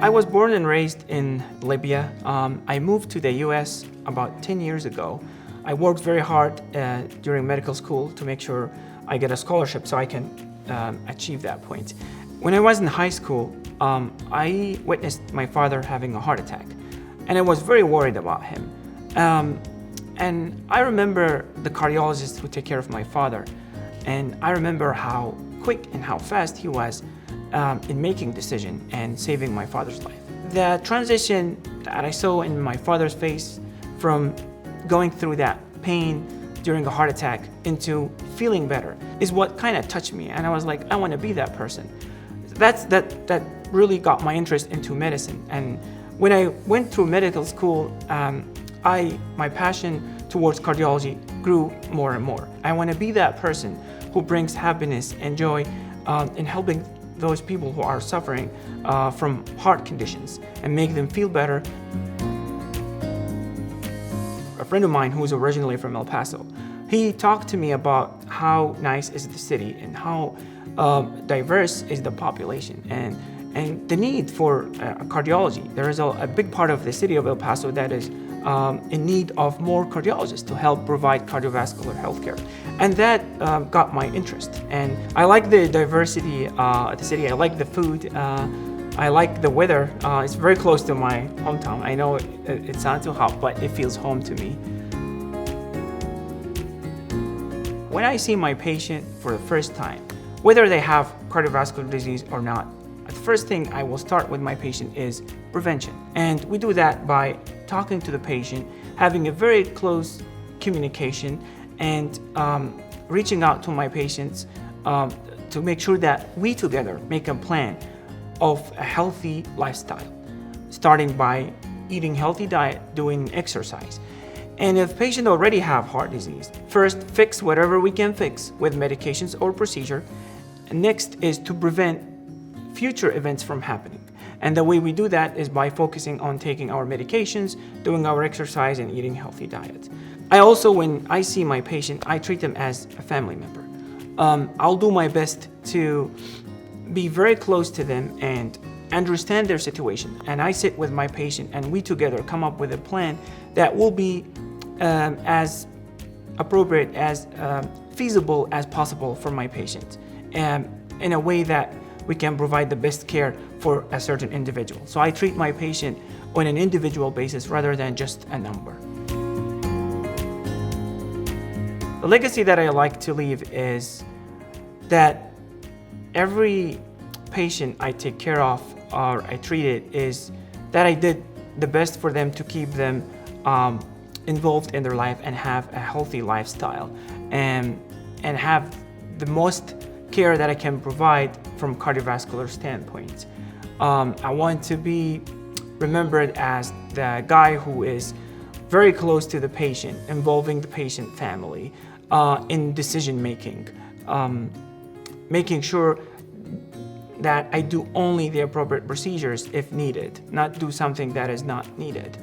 I was born and raised in Libya. I moved to the US about 10 years ago. I worked very hard during medical school to make sure I get a scholarship so I can achieve that point. When I was in high school, I witnessed my father having a heart attack, and I was very worried about him. And I remember the cardiologist who took care of my father, and I remember how quick and how fast he was in making decision and saving my father's life. The transition that I saw in my father's face from going through that pain during a heart attack into feeling better is what kind of touched me, and I was like, I want to be that person. That really got my interest into medicine. And when I went through medical school, my passion towards cardiology grew more and more. I want to be that person who brings happiness and joy in helping those people who are suffering from heart conditions and make them feel better. A friend of mine who's originally from El Paso, he talked to me about how nice is the city and how diverse is the population and the need for cardiology. There is a big part of the city of El Paso that is in need of more cardiologists to help provide cardiovascular healthcare. And that got my interest. And I like the diversity of the city. I like the food. I like the weather. It's very close to my hometown. I know it's not too hot, but it feels home to me. When I see my patient for the first time, whether they have cardiovascular disease or not, the first thing I will start with my patient is prevention. And we do that by talking to the patient, having a very close communication, and reaching out to my patients to make sure that we together make a plan of a healthy lifestyle, starting by eating healthy diet, doing exercise. And if patients already have heart disease, first fix whatever we can fix with medications or procedure. Next is to prevent future events from happening. And the way we do that is by focusing on taking our medications, doing our exercise, and eating healthy diets. I also, when I see my patient, I treat them as a family member. I'll do my best to be very close to them and understand their situation. And I sit with my patient and we together come up with a plan that will be as appropriate, as feasible as possible for my patient, in a way that we can provide the best care for a certain individual. So I treat my patient on an individual basis rather than just a number. The legacy that I like to leave is that every patient I take care of or I treated is that I did the best for them to keep them involved in their life and have a healthy lifestyle and have the most care that I can provide from cardiovascular standpoint. I want to be remembered as the guy who is very close to the patient, involving the patient family in decision making, making sure that I do only the appropriate procedures if needed, not do something that is not needed.